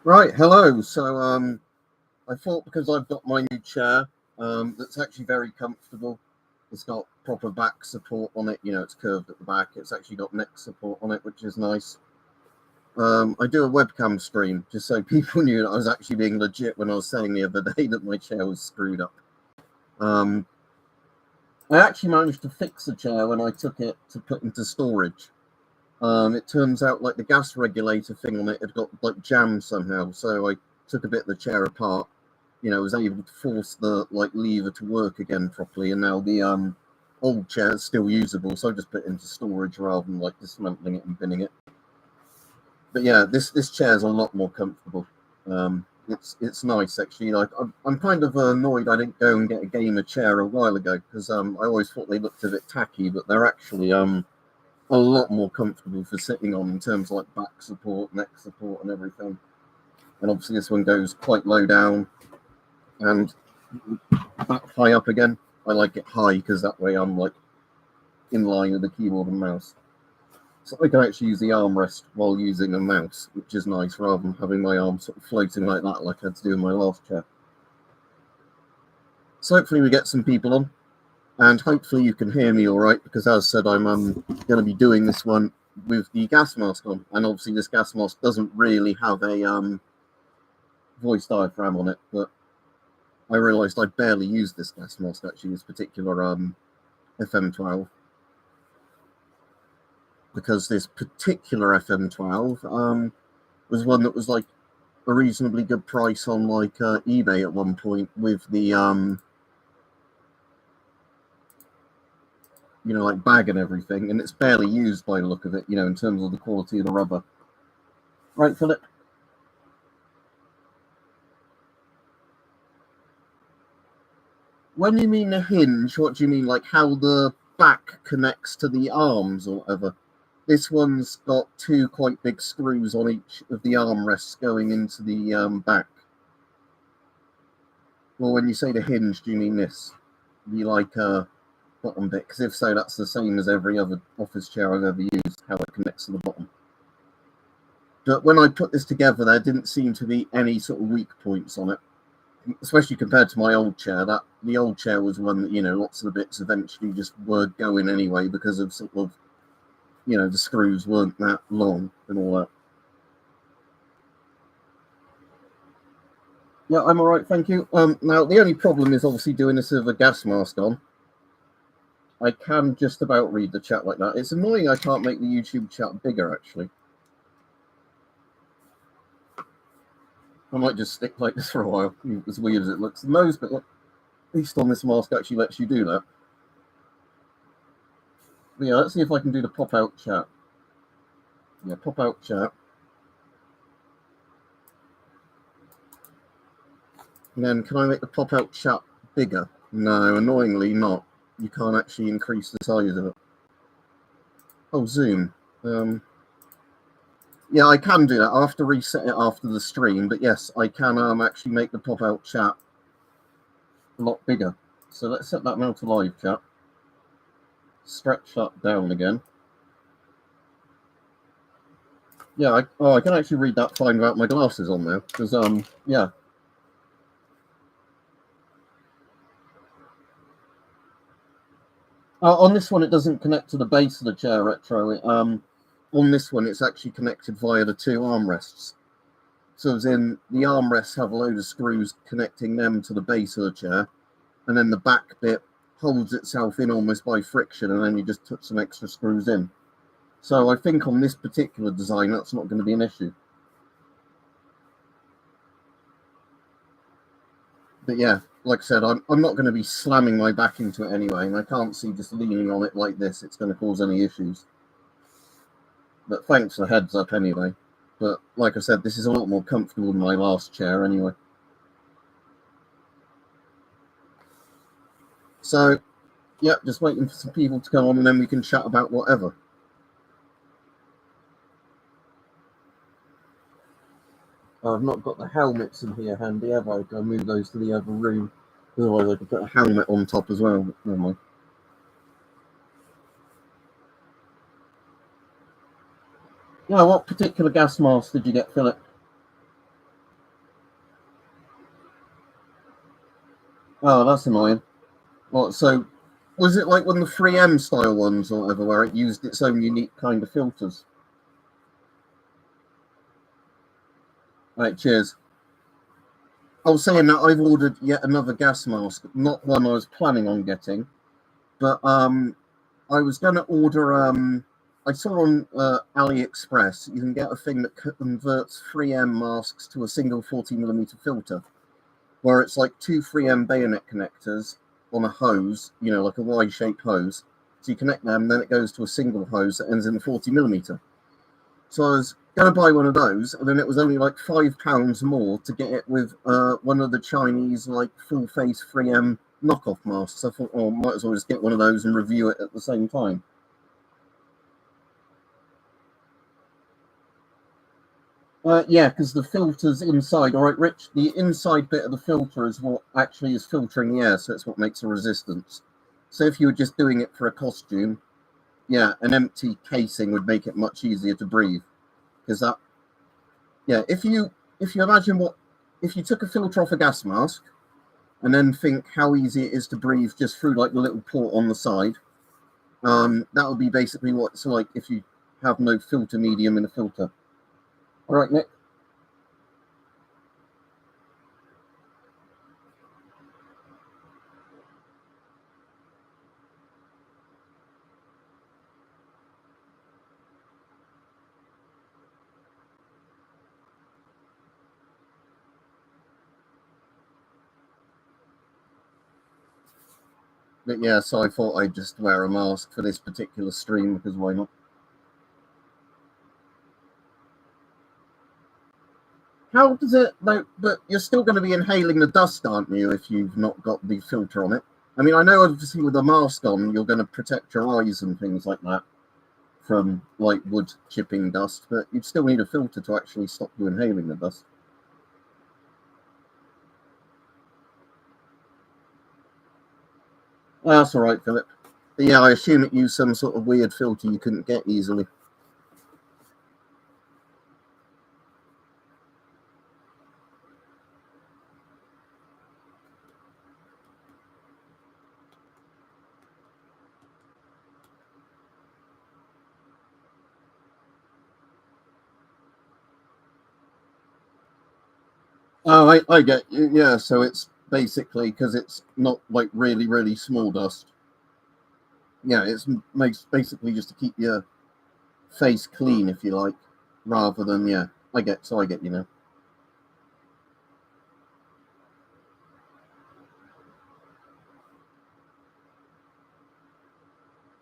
Right, hello. I thought because I've got my new chair, that's actually very comfortable. It's got proper back support on it. You know, it's curved at the back. It's actually got neck support on it, which is nice. I do a webcam stream just so people knew that I was actually being legit when I was saying the other day that my chair was screwed up. Um, I actually managed to fix the chair when I took it to put into storage. It turns out like the gas regulator thing on it had got like jammed somehow, so I took a bit of the chair apart. You know, was able to force the like lever to work again properly, and now the old chair is still usable, so I just put it into storage rather than like dismantling it and binning it. But yeah, this chair is a lot more comfortable. It's nice actually. Like I'm kind of annoyed I didn't go and get a gamer chair a while ago because I always thought they looked a bit tacky, but they're actually a lot more comfortable for sitting on in terms of like back support, neck support, and everything. And obviously, this one goes quite low down and back high up again. I like it high because that way I'm like in line with the keyboard and mouse. So I can actually use the armrest while using a mouse, which is nice rather than having my arm sort of floating like that, like I had to do in my last chair. So hopefully we get some people on. And hopefully you can hear me all right, because as I said, I'm going to be doing this one with the gas mask on. And obviously this gas mask doesn't really have a voice diaphragm on it, but I realised I barely used this gas mask, actually, this particular FM12. Because this particular FM12 was one that was like a reasonably good price on like eBay at one point with the you know, like bag and everything, and it's barely used by the look of it, you know, in terms of the quality of the rubber. Right, Philip? When you mean a hinge, what do you mean? Like how the back connects to the arms or whatever? This one's got two quite big screws on each of the armrests going into the back. Well, when you say the hinge, do you mean this? The like bottom bit? Because if so, that's the same as every other office chair I've ever used, how it connects to the bottom. But when I put this together, there didn't seem to be any sort of weak points on it, especially compared to my old chair. That the old chair was one that, you know, lots of the bits eventually just were going anyway because of sort of, you know, the screws weren't that long and all that. Yeah, I'm all right, thank you. Now the only problem is obviously doing this with a gas mask on. I can just about read the chat like that. It's annoying I can't make the YouTube chat bigger, actually. I might just stick like this for a while, as weird as it looks the nose, but at least on this mask actually lets you do that. But yeah, let's see if I can do the pop-out chat. Yeah, pop-out chat. And then can I make the pop-out chat bigger? No, annoyingly not. You can't actually increase the size of it. Oh, zoom. Yeah, I can do that. I have to reset it after the stream, but yes, I can actually make the pop-out chat a lot bigger. So let's set that now to live chat. Stretch that down again. Yeah, I can actually read that fine without my glasses on now, because yeah. On this one, it doesn't connect to the base of the chair retro. On this one, it's actually connected via the two armrests. So as in, the armrests have a load of screws connecting them to the base of the chair, and then the back bit holds itself in almost by friction, and then you just put some extra screws in. So I think on this particular design, that's not going to be an issue. But yeah, like I said, I'm not going to be slamming my back into it anyway, and I can't see just leaning on it like this, it's going to cause any issues. But thanks for the heads up anyway. But like I said, this is a lot more comfortable than my last chair anyway. So, yeah, just waiting for some people to come on and then we can chat about whatever. I've not got the helmets in here handy, have I? I'll move those to the other room. Otherwise I could put a helmet on top as well. Never mind. Yeah, what particular gas mask did you get, Philip? Oh, that's annoying. Well, so was it like one of the 3M style ones or whatever, where it used its own unique kind of filters? Right, cheers. I was saying that I've ordered yet another gas mask, not one I was planning on getting, but I was going to order. I saw on AliExpress you can get a thing that converts 3M masks to a single 40mm filter, where it's like two 3M bayonet connectors on a hose, like a Y-shaped hose. So you connect them, then it goes to a single hose that ends in 40mm. So I was going to buy one of those, and then it was only like £5 more to get it with one of the Chinese like full face 3M knockoff masks. I thought, oh, might as well just get one of those and review it at the same time. Yeah, because the filter's inside. All right, Rich, the inside bit of the filter is what actually is filtering the air, so it's what makes a resistance. So if you were just doing it for a costume, yeah, an empty casing would make it much easier to breathe. Because that, yeah, if you imagine if you took a filter off a gas mask and then think how easy it is to breathe just through like the little port on the side, that would be basically what it's like if you have no filter medium in a filter. All right, Nick. But yeah, so I thought I'd just wear a mask for this particular stream because why not? How does it like? But you're still going to be inhaling the dust, aren't you? If you've not got the filter on it. I mean, I know obviously with a mask on, you're going to protect your eyes and things like that from like wood chipping dust, but you'd still need a filter to actually stop you inhaling the dust. Well, that's all right, Philip. But yeah, I assume it used some sort of weird filter you couldn't get easily. Oh, I get you. Yeah, so it's basically because it's not like really, really small dust. Yeah, it's makes basically just to keep your face clean, if you like, rather than yeah. I get you know.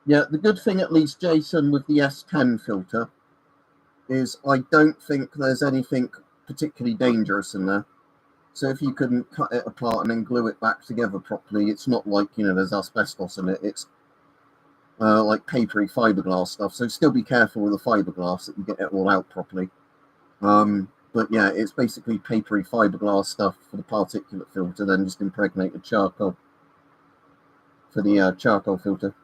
Yeah, the good thing at least, Jason, with the S10 filter is I don't think there's anything particularly dangerous in there. So if you can cut it apart and then glue it back together properly, it's not like there's asbestos in it. It's like papery fiberglass stuff. So still be careful with the fiberglass that you get it all out properly. But yeah, it's basically papery fiberglass stuff for the particulate filter, then just impregnated charcoal for the charcoal filter.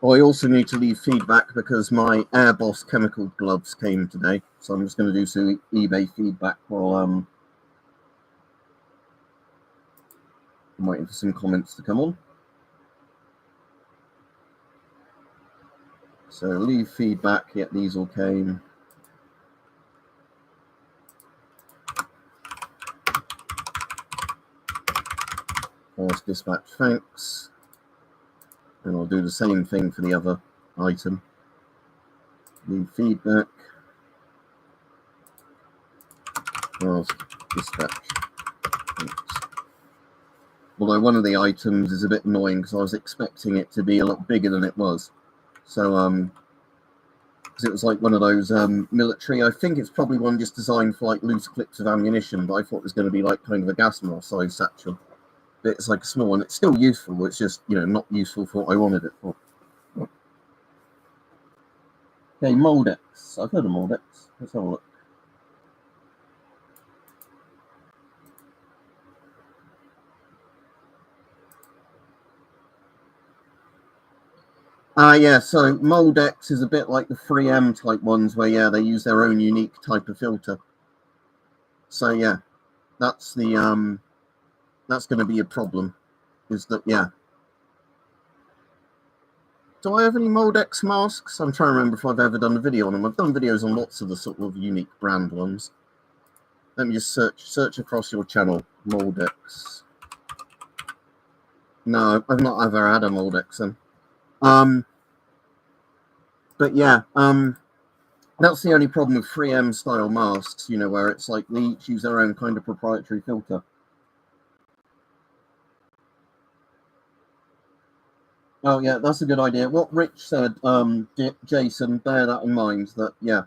Well, I also need to leave feedback because my Airboss chemical gloves came today, so I'm just going to do some eBay feedback while I'm waiting for some comments to come on. So leave feedback. Yet these all came. Force dispatch, thanks. And I'll do the same thing for the other item. Leave feedback. Force dispatch, thanks. Although one of the items is a bit annoying because I was expecting it to be a lot bigger than it was. So because it was like one of those military. I think it's probably one just designed for like loose clips of ammunition, but I thought it was going to be like kind of a gas mask size satchel. But it's like a small one. It's still useful. It's just not useful for what I wanted it for. Okay, Moldex. I've heard of Moldex. Let's have a look. Yeah, so Moldex is a bit like the 3M type ones where, yeah, they use their own unique type of filter. So, yeah, that's the, that's going to be a problem, is that, yeah. Do I have any Moldex masks? I'm trying to remember if I've ever done a video on them. I've done videos on lots of the sort of unique brand ones. Let me just search across your channel, Moldex. No, I've not ever had a Moldex then. But yeah, that's the only problem with 3M style masks, you know, where it's like they each use their own kind of proprietary filter. Oh yeah, that's a good idea. What Rich said, Jason, bear that in mind, that yeah,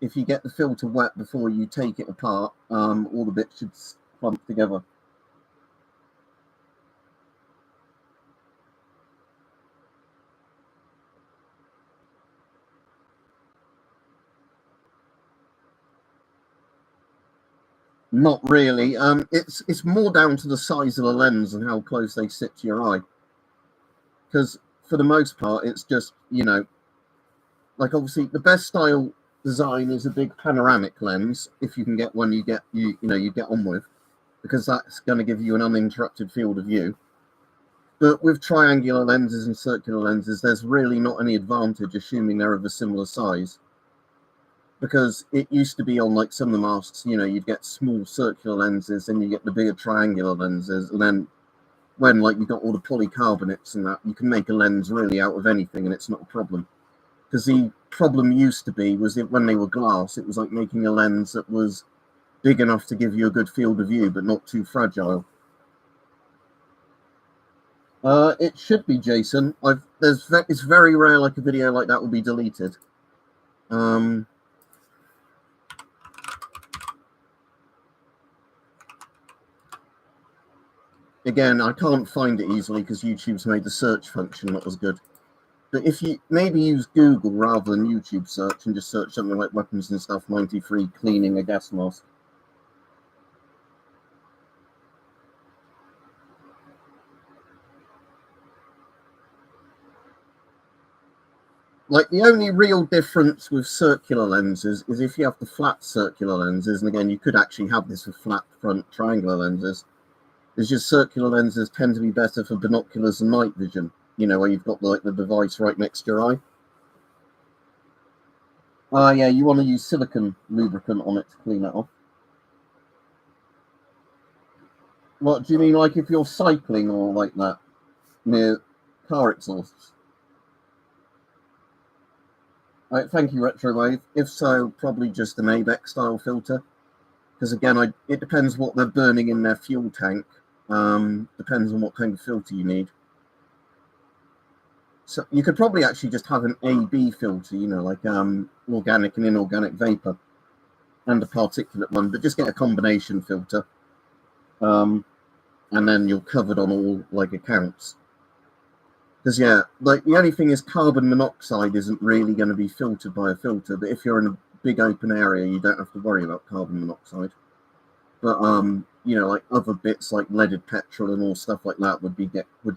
if you get the filter wet before you take it apart, all the bits should clump together. Not really. It's more down to the size of the lens and how close they sit to your eye. Because for the most part, it's just, you know, like obviously the best style design is a big panoramic lens. If you can get one, you get on with, because that's going to give you an uninterrupted field of view. But with triangular lenses and circular lenses, there's really not any advantage assuming they're of a similar size. Because it used to be on like some of the masks, you know, you'd get small circular lenses and you get the bigger triangular lenses. And then when like you've got all the polycarbonates and that, you can make a lens really out of anything and it's not a problem. Because the problem used to be was that when they were glass, it was like making a lens that was big enough to give you a good field of view, but not too fragile. It should be, Jason. It's very rare like a video like that will be deleted. Again, I can't find it easily because YouTube's made the search function not as good. But if you maybe use Google rather than YouTube search and just search something like weapons and stuff 93 cleaning a gas mask. Like the only real difference with circular lenses is if you have the flat circular lenses, and again, you could actually have this with flat front triangular lenses, is just circular lenses tend to be better for binoculars and night vision, you know, where you've got like the device right next to your eye. Yeah, you want to use silicone lubricant on it to clean it off. What do you mean, like if you're cycling or like that near car exhausts? Right, thank you, Retrowave. If so, probably just an ABEX style filter. Because again, it depends what they're burning in their fuel tank. Depends on what kind of filter you need. So you could probably actually just have an AB filter, you know, like organic and inorganic vapor, and a particulate one, but just get a combination filter, and then you're covered on all like accounts. Because yeah, like the only thing is carbon monoxide isn't really going to be filtered by a filter, but if you're in a big open area, you don't have to worry about carbon monoxide. But you know, like other bits like leaded petrol and all stuff like that would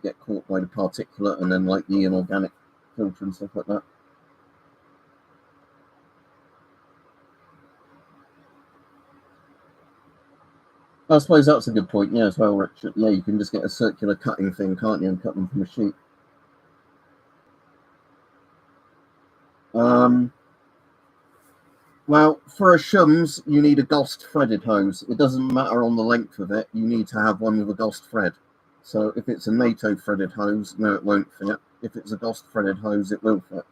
get caught by the particulate and then like the inorganic filter and stuff like that. I suppose that's a good point, yeah, as well, Richard. Yeah, you can just get a circular cutting thing, can't you, and cut them from a sheet. Well, for a shums, you need a GOST threaded hose. It doesn't matter on the length of it. You need to have one with a GOST thread. So if it's a NATO threaded hose, no, it won't fit. If it's a GOST threaded hose, it will fit.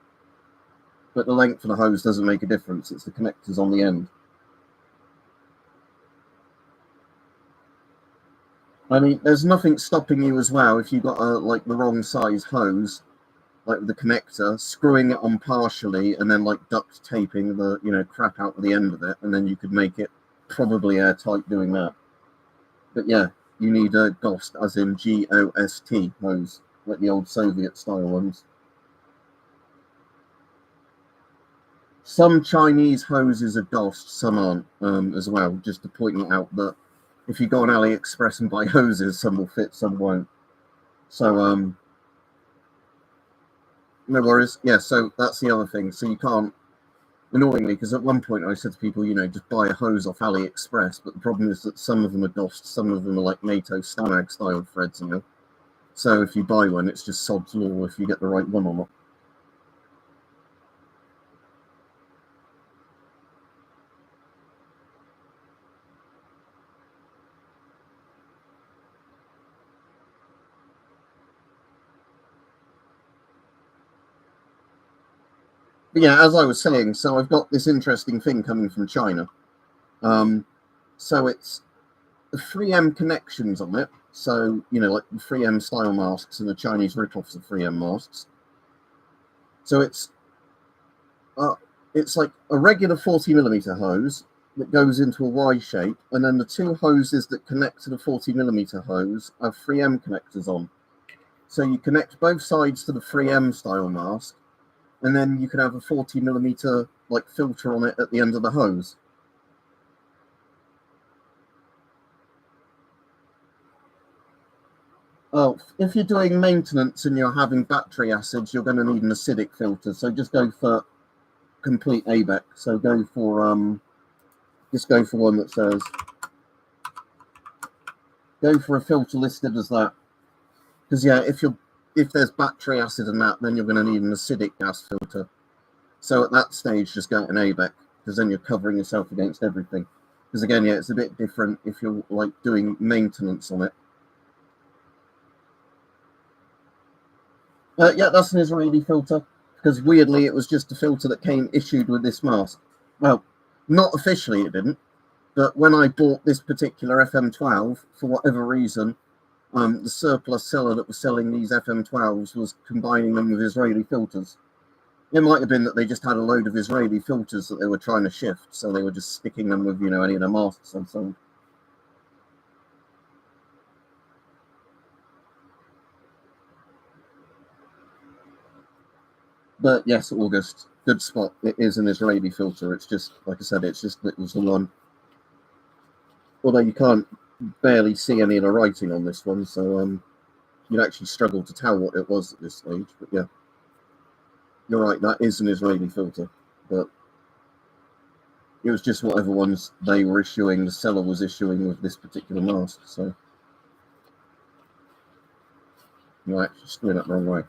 But the length of the hose doesn't make a difference. It's the connectors on the end. I mean, there's nothing stopping you as well if you've got like the wrong size hose, like with the connector, screwing it on partially and then like duct taping the crap out of the end of it, and then you could make it probably airtight doing that. But yeah, you need a GOST, as in GOST hose, like the old Soviet style ones. Some Chinese hoses are GOST, some aren't as well, just to point it out that if you go on AliExpress and buy hoses, some will fit, some won't. So No worries. Yeah, so that's the other thing. So you can't, annoyingly, because at one point I said to people, you know, just buy a hose off AliExpress, but the problem is that some of them are DOSed, some of them are like NATO Stamag style threads, you know. So if you buy one, it's just sod's law if you get the right one or not. But yeah, as I was saying, so I've got this interesting thing coming from China. So it's the 3M connections on it. So, you know, like the 3M style masks and the Chinese rip-offs of 3M masks. So it's like a regular 40mm hose that goes into a Y shape, and then the two hoses that connect to the 40mm hose have 3M connectors on. So you connect both sides to the 3M style mask, and then you can have a 40mm like filter on it at the end of the hose. Oh, if you're doing maintenance and you're having battery acids, you're going to need an acidic filter. So just go for complete ABEC. So go for just go for one that says, go for a filter listed as that. Because yeah, if there's battery acid in that, then you're going to need an acidic gas filter. So at that stage, just go to an ABEC, because then you're covering yourself against everything. Because again, yeah, it's a bit different if you're like doing maintenance on it. Yeah, that's an Israeli filter, because weirdly it was just a filter that came issued with this mask. Well, not officially it didn't, but when I bought this particular FM12, for whatever reason, the surplus seller that was selling these FM12s was combining them with Israeli filters. It might have been that they just had a load of Israeli filters that they were trying to shift, so they were just sticking them with, you know, any of the masks and so on. But yes, August, good spot. It is an Israeli filter. It's just, like I said, it was the one. Although you can't barely see any of the writing on this one, so you'd actually struggle to tell what it was at this stage. But yeah, you're right, that is an Israeli filter. But it was just whatever ones they were issuing, the seller was issuing with this particular mask. So you're actually screwing up the wrong way.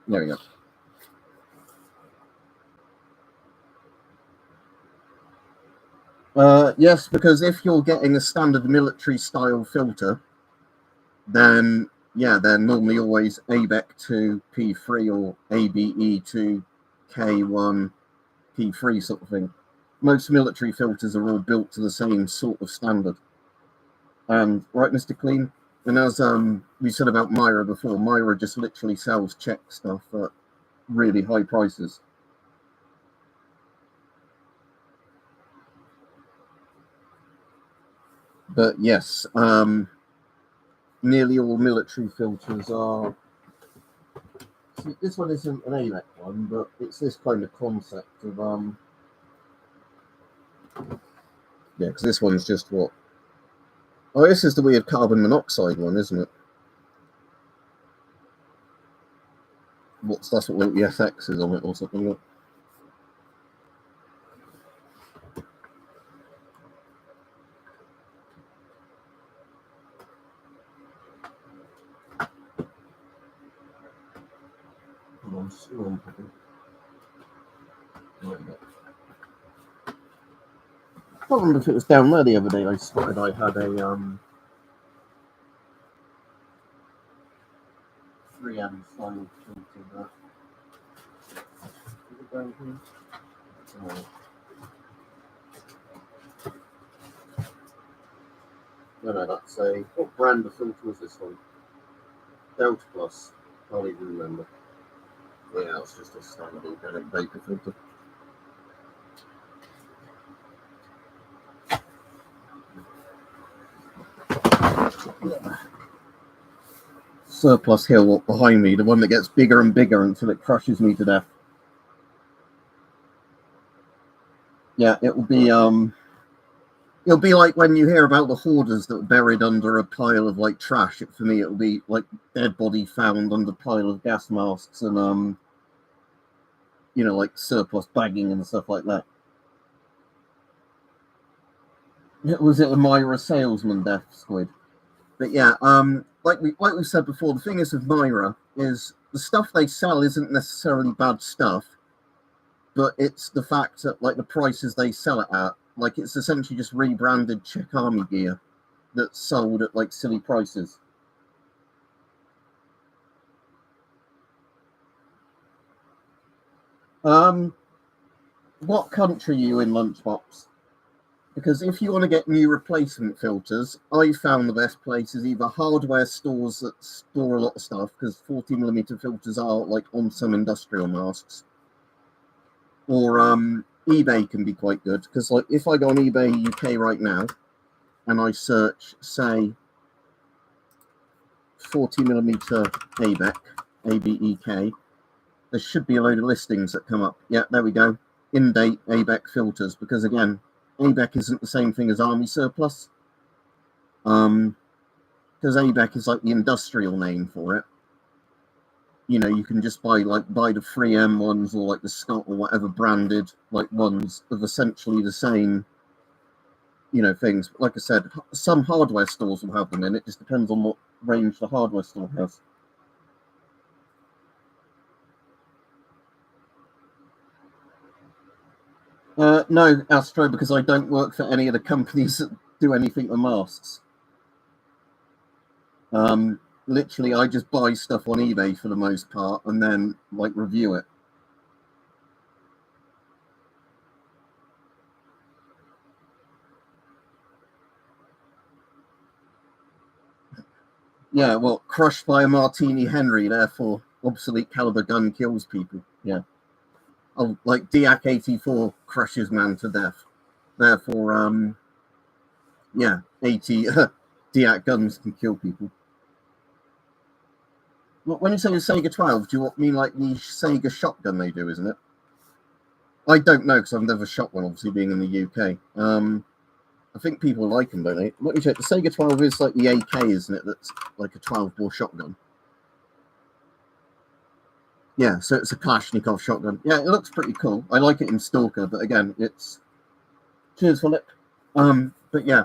There we go. Yes, because if you're getting a standard military style filter, then yeah, they're normally always ABEC to P3 or ABE to K1 P3 sort of thing. Most military filters are all built to the same sort of standard. And right, Mr. Clean? And as we said about Myra before, Myra just literally sells Czech stuff at really high prices. But yes, nearly all military filters are. See, this one isn't an ALEC one, but it's this kind of concept of yeah, because this one's just what. Oh, this is the weird carbon monoxide one, isn't it? That's what the FX is on it or something like. Hold on, I can't remember if it was down there the other day. I spotted I had a 3M style filter. Is it down here? Oh. No, that's a. What brand of filter was this one? Delta Plus. Can't even remember. Yeah, it's just a standard organic vapor filter. Surplus Hill behind me, the one that gets bigger and bigger until it crushes me to death. Yeah, it will be It'll be like when you hear about the hoarders that were buried under a pile of like trash. For me, it'll be like dead body found under a pile of gas masks and like surplus bagging and stuff like that. Was it the Myra salesman death, Squid? But yeah, like we said before, the thing is with Myra is the stuff they sell isn't necessarily bad stuff, but it's the fact that like the prices they sell it at, like it's essentially just rebranded Czech army gear that's sold at like silly prices. What country are you in, Lunchbox? Because if you want to get new replacement filters, I found the best places either hardware stores that store a lot of stuff, because 40mm filters are like on some industrial masks, or eBay can be quite good. Because like if I go on eBay UK right now and I search, say, 40mm ABEK, ABEK, there should be a load of listings that come up. Yeah, there we go. In-date ABEK filters, because again, ABEK isn't the same thing as army surplus. Because ABEK is like the industrial name for it. You know, you can just buy the 3M ones or like the Scott or whatever branded like ones of essentially the same, things. But like I said, some hardware stores will have them in. It just depends on what range the hardware store has. No, Astro, because I don't work for any of the companies that do anything with masks. Literally, I just buy stuff on eBay for the most part and then like review it. Yeah, well, crushed by a Martini Henry, therefore obsolete caliber gun kills people. Yeah. Oh, like Diak 84 crushes man to death. Therefore, yeah, 80 Diak guns can kill people. When you say the Sega 12, do you mean like the Sega shotgun they do, isn't it? I don't know because I've never shot one, obviously being in the UK. I think people like them, don't they? Let me check. The Sega 12 is like the AK, isn't it? That's like a 12-bore shotgun. Yeah, so it's a Kalashnikov shotgun. Yeah, it looks pretty cool. I like it in Stalker, but again, it's... Cheers, Philip. But yeah,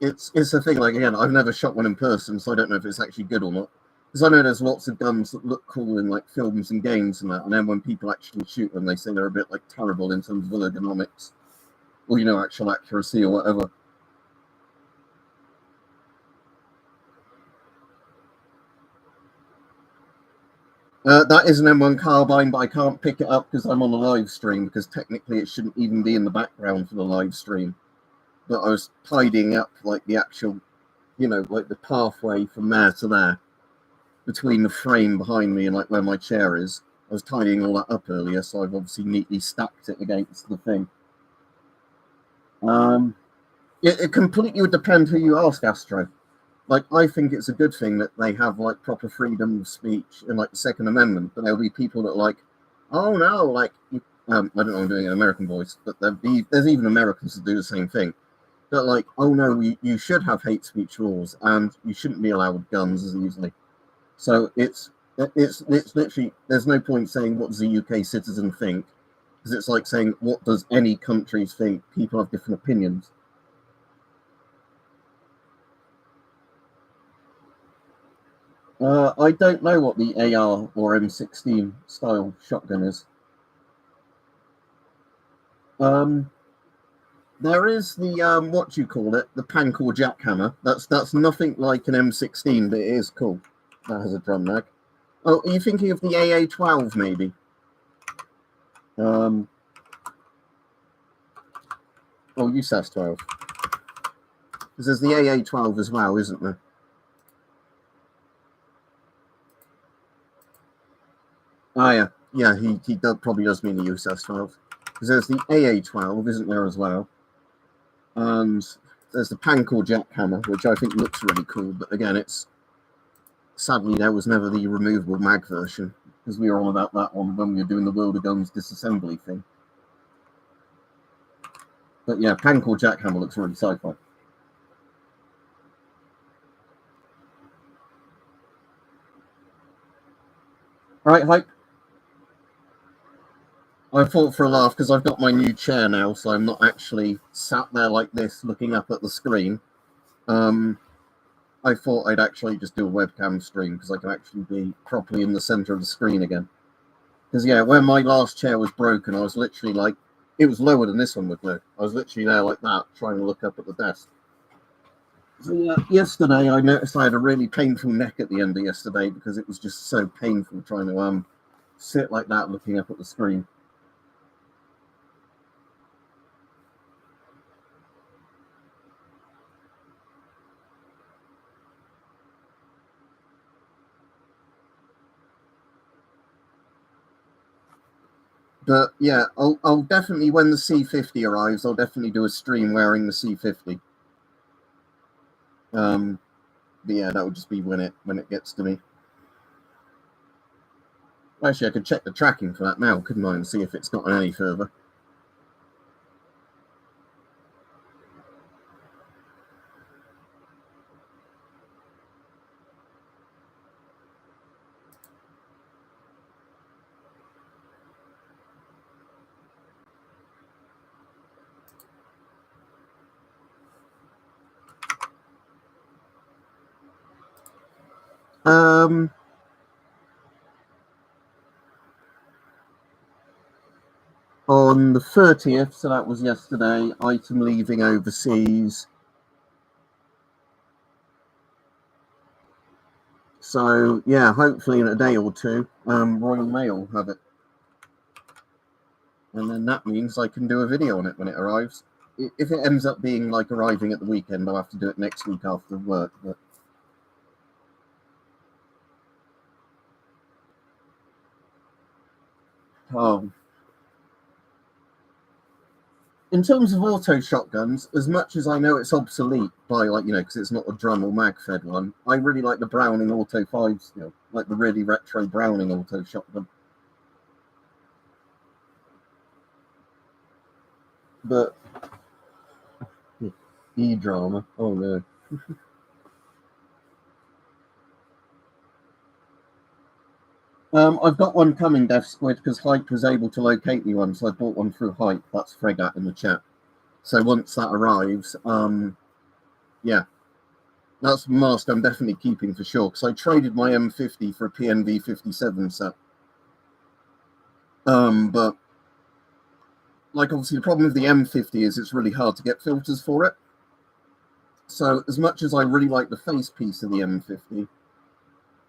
it's a thing, like, again, I've never shot one in person, so I don't know if it's actually good or not. Because I know there's lots of guns that look cool in, like, films and games and that, and then when people actually shoot them, they say they're a bit, like, terrible in terms of ergonomics. Or, actual accuracy or whatever. That is an M1 carbine, but I can't pick it up because I'm on a live stream, because technically it shouldn't even be in the background for the live stream. But I was tidying up like the actual, like the pathway from there to there, between the frame behind me and like where my chair is. I was tidying all that up earlier, so I've obviously neatly stacked it against the thing. It completely would depend who you ask, Astro. Like, I think it's a good thing that they have like proper freedom of speech and like the Second Amendment, but there'll be people that like, oh no, like, I don't know, I'm doing an American voice, but there's even Americans that do the same thing. But like, oh no, you should have hate speech laws and you shouldn't be allowed guns as easily. So it's literally, there's no point saying what does a UK citizen think, because it's like saying what does any country think. People have different opinions. I don't know what the AR or M16 style shotgun is. There is the what do you call it? The Pancor jackhammer. That's nothing like an M16, but it is cool. That has a drum mag. Oh, are you thinking of the AA12 maybe? Oh, USAS 12. Because there's the AA12 as well, isn't there? Oh yeah, yeah. He probably does mean the USAS 12. Because there's the AA12, isn't there as well? And there's the Pancor jackhammer, which I think looks really cool. But again, sadly there was never the removable mag version, because we were on about that one when we were doing the World of Guns disassembly thing. But yeah, Pancor jackhammer looks really sci-fi. Right, Hype? I thought for a laugh, because I've got my new chair now, so I'm not actually sat there like this looking up at the screen. I thought I'd actually just do a webcam stream, because I can actually be properly in the center of the screen again. Because, yeah, when my last chair was broken, I was literally like, it was lower than this one would look. I was literally there like that, trying to look up at the desk. So, yeah, yesterday I noticed I had a really painful neck at the end of yesterday, because it was just so painful trying to sit like that looking up at the screen. But yeah, I'll definitely, when the C50 arrives, I'll definitely do a stream wearing the C50. But yeah, that would just be when it gets to me. Actually, I could check the tracking for that now, couldn't I, and see if it's gotten any further. On the 30th, so that was yesterday, item leaving overseas. So yeah, hopefully in a day or two, Royal Mail will have it. And then that means I can do a video on it when it arrives. If it ends up being like arriving at the weekend, I'll have to do it next week after work. But in terms of auto shotguns, as much as I know it's obsolete by, like, because it's not a drum or mag fed one, I really like the Browning Auto 5 still, like the really retro Browning auto shotgun. But E-drama, oh no. I've got one coming, Death Squid, because Hype was able to locate me one, so I bought one through Hype. That's Fregat in the chat. So once that arrives, yeah, that's a mask I'm definitely keeping for sure, because I traded my M50 for a PNV 57 set. But like, obviously the problem with the M50 is it's really hard to get filters for it. So as much as I really like the face piece of the M50,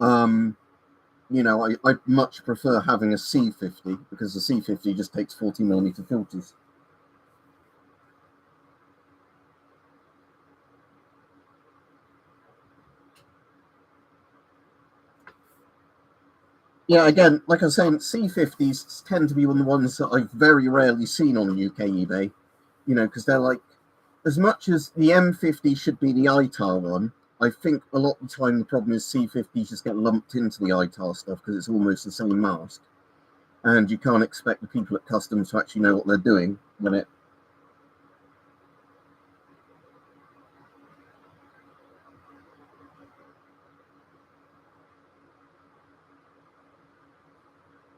I much prefer having a C50, because the C50 just takes 40mm filters. Yeah, again, like I was saying, C50s tend to be one of the ones that I've very rarely seen on UK eBay, because they're like, as much as the M50 should be the ITAR one, I think a lot of the time the problem is C50s just get lumped into the ITAR stuff because it's almost the same mask. And you can't expect the people at customs to actually know what they're doing when it...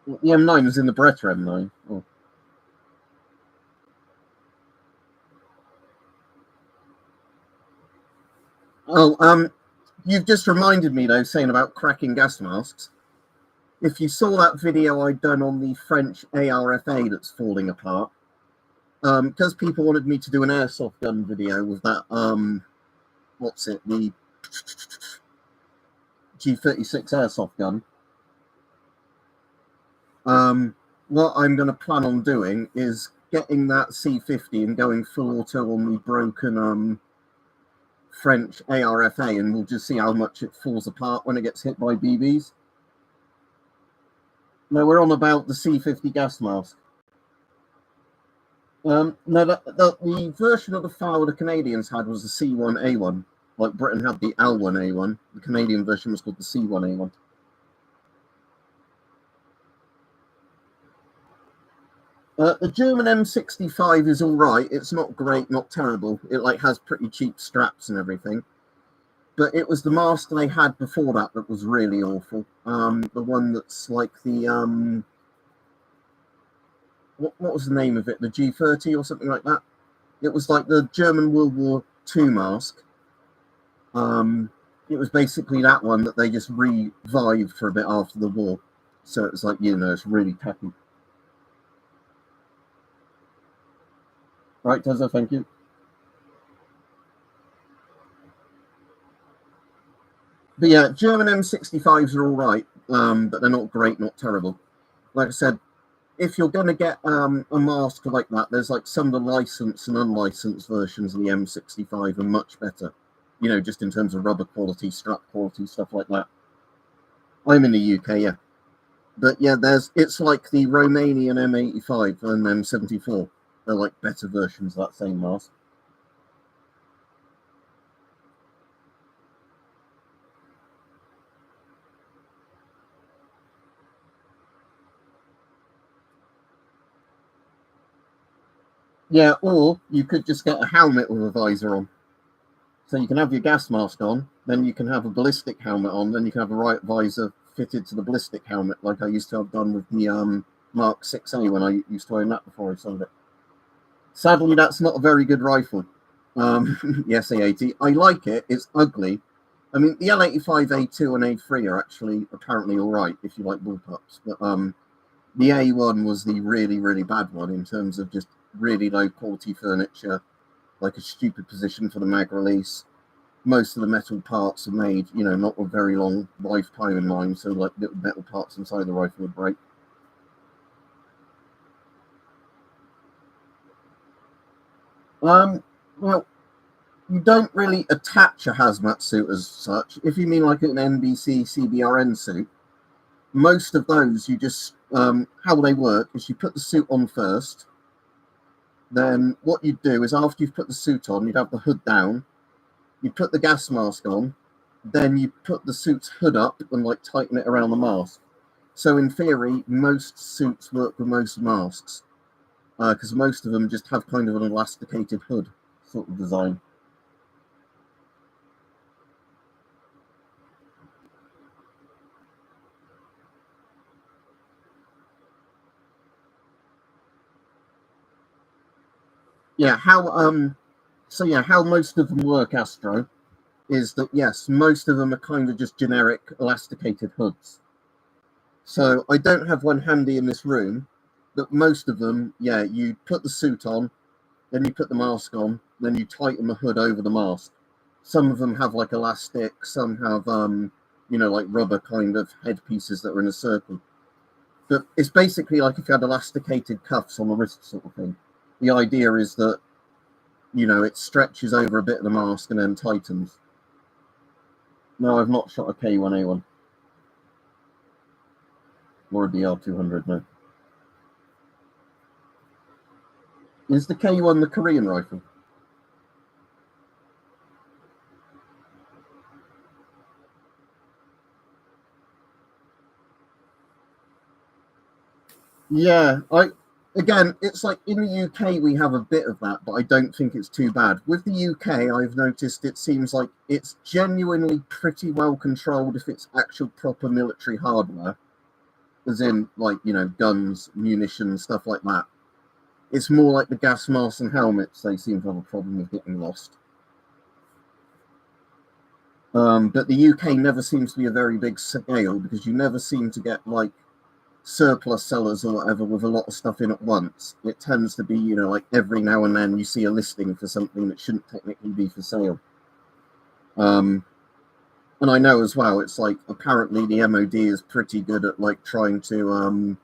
The M9 was in the Beretta M9. You've just reminded me, though, saying about cracking gas masks. If you saw that video I'd done on the French ARFA that's falling apart, because people wanted me to do an airsoft gun video with that, what's it, the G36 airsoft gun. What I'm going to plan on doing is getting that C50 and going full auto on the broken French ARFA, and we'll just see how much it falls apart when it gets hit by BBs. No, we're on about the C50 gas mask. No, the version of the file the Canadians had was the C1A1. Like Britain had the L1A1. The Canadian version was called the C1A1. The German M65 is all right. It's not great, not terrible. It like has pretty cheap straps and everything. But it was the mask they had before that was really awful. The one that's like the what was the name of it? The G30 or something like that. It was like the German World War II mask. It was basically that one that they just revived for a bit after the war. So it was like, it's really tacky. Right, Tezza, thank you. But yeah, German M65s are all right, but they're not great, not terrible. Like I said, if you're going to get a mask like that, there's like some of the licensed and unlicensed versions of the M65 are much better, just in terms of rubber quality, strap quality, stuff like that. I'm in the UK, yeah. But yeah, it's like the Romanian M85 and M74. They're like better versions of that same mask. Yeah, or you could just get a helmet with a visor on. So you can have your gas mask on, then you can have a ballistic helmet on, then you can have a right visor fitted to the ballistic helmet, like I used to have done with the Mark 6A when I used to own that before I sold it. Sadly, that's not a very good rifle. The SA-80. I like it. It's ugly. I mean, the L85, A2, and A3 are actually apparently all right if you like bullpups. But the A1 was the really, really bad one in terms of just really low quality furniture, like a stupid position for the mag release. Most of the metal parts are made, not with very long lifetime in mind, so like little metal parts inside the rifle would break. Well, you don't really attach a hazmat suit as such. If you mean like an NBC CBRN suit, most of those you just how they work is you put the suit on first. Then what you'd do is after you've put the suit on, you'd have the hood down. You put the gas mask on, then you put the suit's hood up and like tighten it around the mask. So in theory, most suits work with most masks because most of them just have kind of an elasticated hood sort of design. Yeah, how most of them work, Astro, is that yes, most of them are kind of just generic elasticated hoods. So I don't have one handy in this room, but most of them, yeah, you put the suit on, then you put the mask on, then you tighten the hood over the mask. Some of them have like elastic, some have like rubber kind of headpieces that are in a circle. But it's basically like if you had elasticated cuffs on the wrist sort of thing. The idea is that it stretches over a bit of the mask and then tightens. No, I've not shot a K1A1 or a DR200. No. Is the K1 the Korean rifle? Yeah, it's like in the UK we have a bit of that, but I don't think it's too bad. With the UK, I've noticed it seems like it's genuinely pretty well controlled if it's actual proper military hardware, as in like guns, munitions, stuff like that. It's more like the gas masks and helmets they seem to have a problem with getting lost. But the UK never seems to be a very big scale because you never seem to get like surplus sellers or whatever with a lot of stuff in at once. It tends to be, like every now and then you see a listing for something that shouldn't technically be for sale. And I know as well, it's like apparently the MOD is pretty good at like trying to,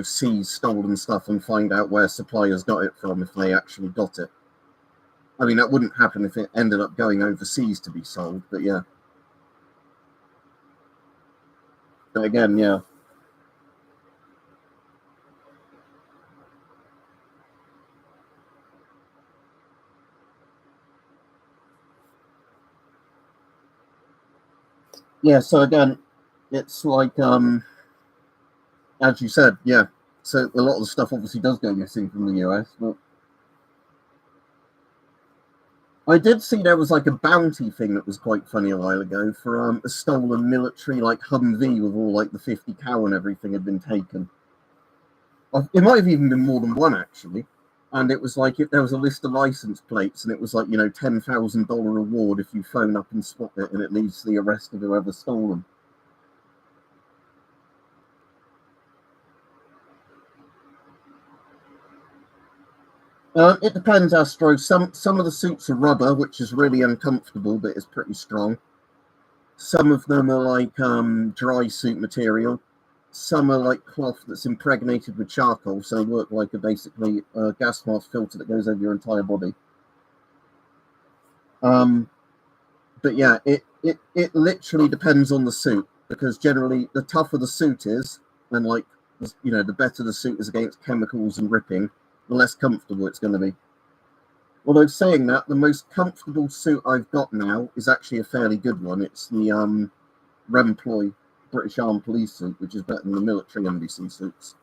seize stolen stuff and find out where suppliers got it from if they actually got it. I mean, that wouldn't happen if it ended up going overseas to be sold, but yeah. But again, yeah. Yeah, so again, it's like, as you said, yeah, So a lot of the stuff obviously does go missing from the US, but I did see there was like a bounty thing that was quite funny a while ago for a stolen military like Humvee with all like the 50 cal and everything had been taken. It might have even been more than one actually, and it was like there was a list of license plates, and it was like $10,000 reward if you phone up and spot it, and it leads to the arrest of whoever stole them. It depends, Astro. Some of the suits are rubber, which is really uncomfortable, but it's pretty strong. Some of them are like dry suit material. Some are like cloth that's impregnated with charcoal, so they work like basically a gas mask filter that goes over your entire body. But yeah, it literally depends on the suit, because generally the tougher the suit is, and like the better the suit is against chemicals and ripping, the less comfortable it's going to be. Although saying that, the most comfortable suit I've got now is actually a fairly good one. It's the Remploy British Armed Police suit, which is better than the military NBC suits,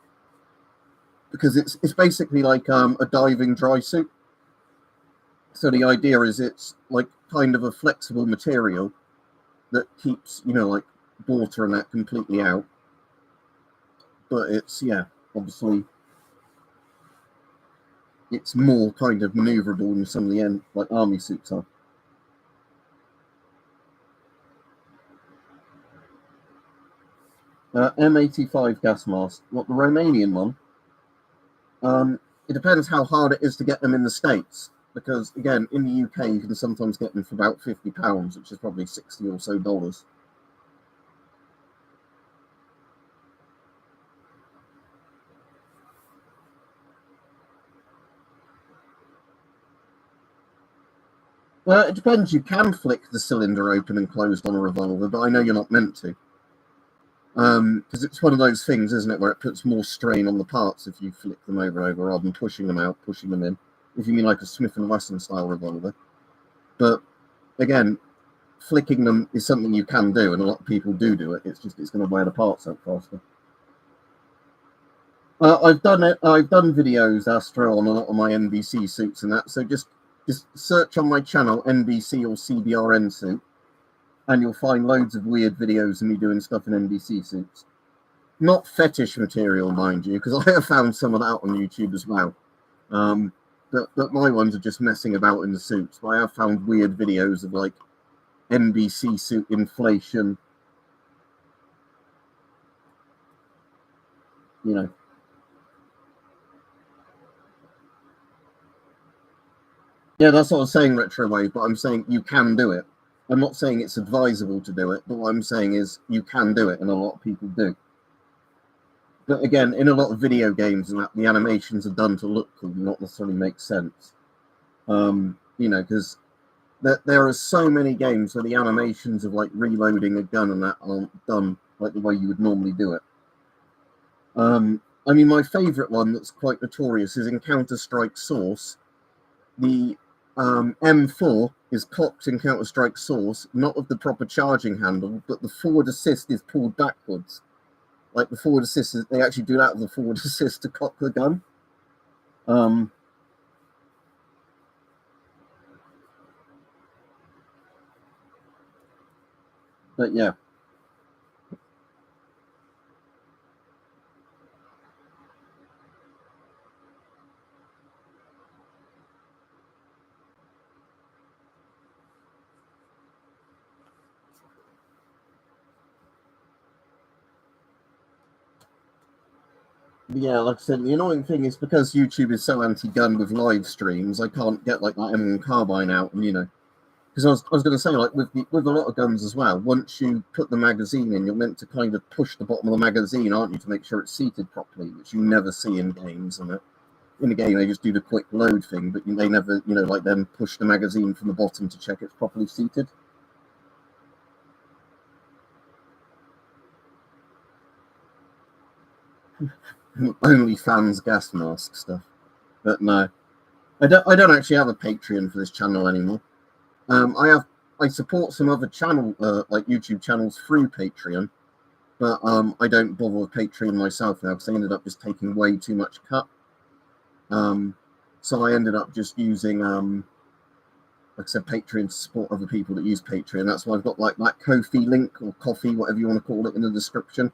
because it's basically like a diving dry suit. So the idea is it's like kind of a flexible material that keeps like water and that completely out, but it's obviously it's more kind of maneuverable than some of the like army suits are. M85 gas mask. What, the Romanian one? It depends how hard it is to get them in the States, because again, in the UK you can sometimes get them for about £50, which is probably $60 or so dollars. It depends. You can flick the cylinder open and closed on a revolver, but I know you're not meant to. Because it's one of those things, isn't it, where it puts more strain on the parts if you flick them over and over rather than pushing them out, pushing them in. If you mean like a Smith & Wesson style revolver. But again, flicking them is something you can do, and a lot of people do it. It's just it's going to wear the parts out faster. I've done it. I've done videos, Astro, on a lot of my NBC suits and that. So just search on my channel NBC or CBRN suit, and you'll find loads of weird videos of me doing stuff in NBC suits. Not fetish material, mind you, because I have found some of that on YouTube as well. But my ones are just messing about in the suits. But I have found weird videos of like NBC suit inflation. Yeah, that's what I was saying, Retrowave, but I'm saying you can do it. I'm not saying it's advisable to do it, but what I'm saying is you can do it, and a lot of people do. But again, in a lot of video games, and that the animations are done to look cool, not necessarily make sense. Because there are so many games where the animations of like reloading a gun and that aren't done like the way you would normally do it. I mean, my favorite one that's quite notorious is in Counter-Strike Source. The M4 is cocked in Counter-Strike Source, not with the proper charging handle, but the forward assist is pulled backwards. Like the forward assist, they actually do that with the forward assist to cock the gun. But yeah. Yeah, like I said, the annoying thing is because YouTube is so anti-gun with live streams, I can't get like that M1 carbine out, and because I was going to say, like with a lot of guns as well, once you put the magazine in, you're meant to kind of push the bottom of the magazine, aren't you, to make sure it's seated properly, which you never see in games. And in the game, they just do the quick load thing, but they never, like then push the magazine from the bottom to check it's properly seated. OnlyFans gas mask stuff, but no, I don't actually have a Patreon for this channel anymore. I support some other channel like YouTube channels through Patreon, But I don't bother with Patreon myself now because I ended up just taking way too much cut. So I ended up just using, like I said, Patreon to support other people that use Patreon. That's why I've got like that Ko-fi link or coffee, whatever you want to call it, in the description,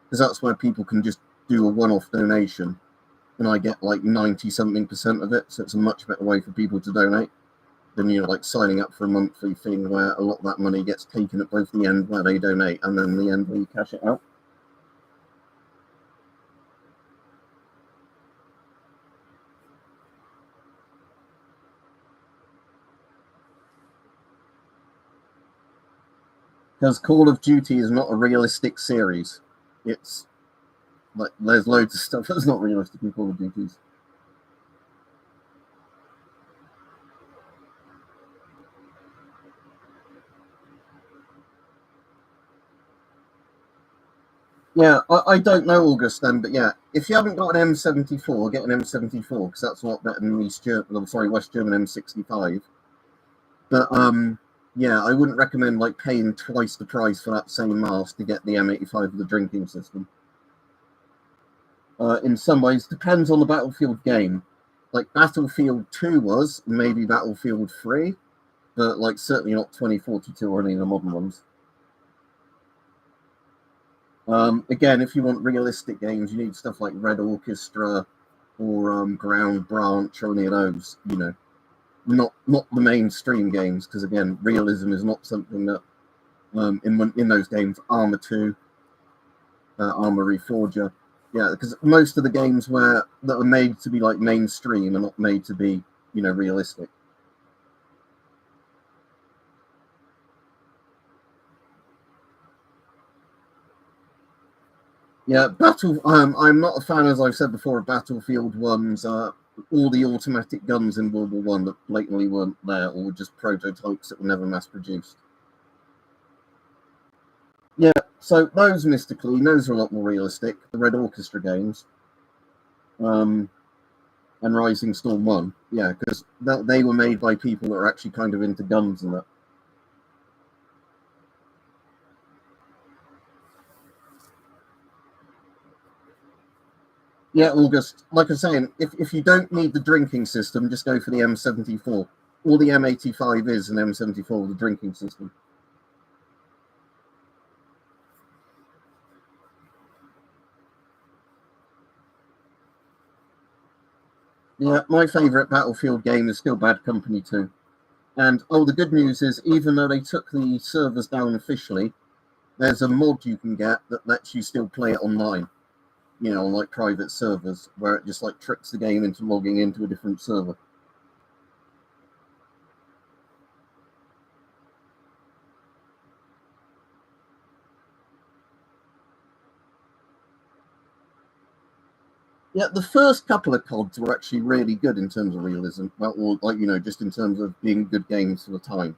because that's where people can just do a one-off donation, and I get like 90-something% of it. So it's a much better way for people to donate than, you know, like signing up for a monthly thing where a lot of that money gets taken at both the end where they donate and then the end where you cash it out. Because Call of Duty is not a realistic series. It's like there's loads of stuff that's not realistic in Call of Duties. Yeah, I don't know, August, then, but yeah, if you haven't got an M74, get an M74, because that's a lot better than West German M65. But yeah, I wouldn't recommend like paying twice the price for that same mask to get the M85 with the drinking system. In some ways, depends on the Battlefield game. Like Battlefield 2 was, maybe Battlefield 3, but like certainly not 2042 or any of the modern ones. Again, if you want realistic games, you need stuff like Red Orchestra or Ground Branch or any of those. You know, not the mainstream games, because again, realism is not something that in those games. Arma 2, Arma Reforger, yeah, because most of the games that are made to be like mainstream are not made to be, you know, realistic. Yeah, I'm not a fan, as I've said before, of Battlefield One's all the automatic guns in World War One that blatantly weren't there, or were just prototypes that were never mass produced. Yeah, so those mystically, those are a lot more realistic. The Red Orchestra games, and Rising Storm 1, yeah, because they were made by people that are actually kind of into guns and that. Yeah, August, like I'm saying, if you don't need the drinking system, just go for the M74. All the M85 is an M74 with a drinking system. Yeah, my favourite Battlefield game is still Bad Company 2. And, oh, the good news is, even though they took the servers down officially, there's a mod you can get that lets you still play it online, you know, on like private servers, where it just like tricks the game into logging into a different server. Yeah, the first couple of CODs were actually really good in terms of realism, well, or like, you know, just in terms of being good games for the time.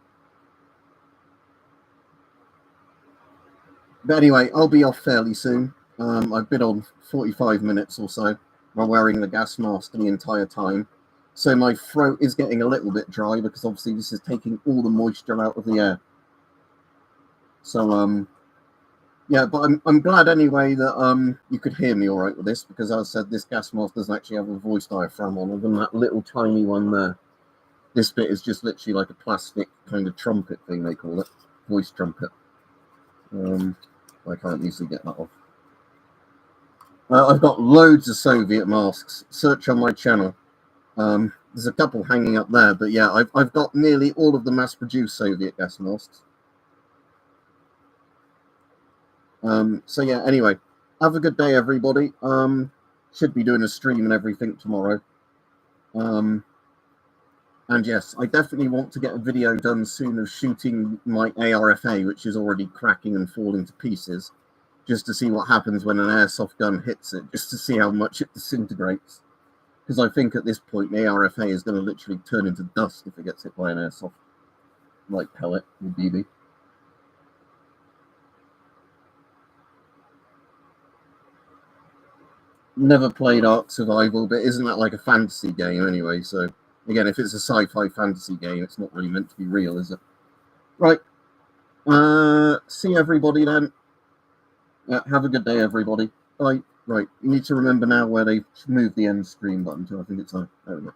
But anyway, I'll be off fairly soon. I've been on 45 minutes or so while wearing the gas mask the entire time. So my throat is getting a little bit dry because obviously this is taking all the moisture out of the air. So, yeah, but I'm glad anyway that you could hear me all right with this, because as I said, this gas mask doesn't actually have a voice diaphragm on, other than that little tiny one there. This bit is just literally like a plastic kind of trumpet thing, they call it. Voice trumpet. I can't easily get that off. I've got loads of Soviet masks. Search on my channel. There's a couple hanging up there, but yeah, I've got nearly all of the mass-produced Soviet gas masks. So yeah, anyway, have a good day, everybody. Should be doing a stream and everything tomorrow. And yes, I definitely want to get a video done soon of shooting my ARFA, which is already cracking and falling to pieces, just to see what happens when an airsoft gun hits it, just to see how much it disintegrates. Because I think at this point, the ARFA is going to literally turn into dust if it gets hit by an airsoft, like pellet or BB. Never played Ark Survival, but isn't that like a fantasy game anyway? So again, if it's a sci-fi fantasy game, it's not really meant to be real, is it? Right. See everybody then. Yeah, have a good day, everybody. Bye. Right, you need to remember now where they've moved the end screen button to. I think it's there we go.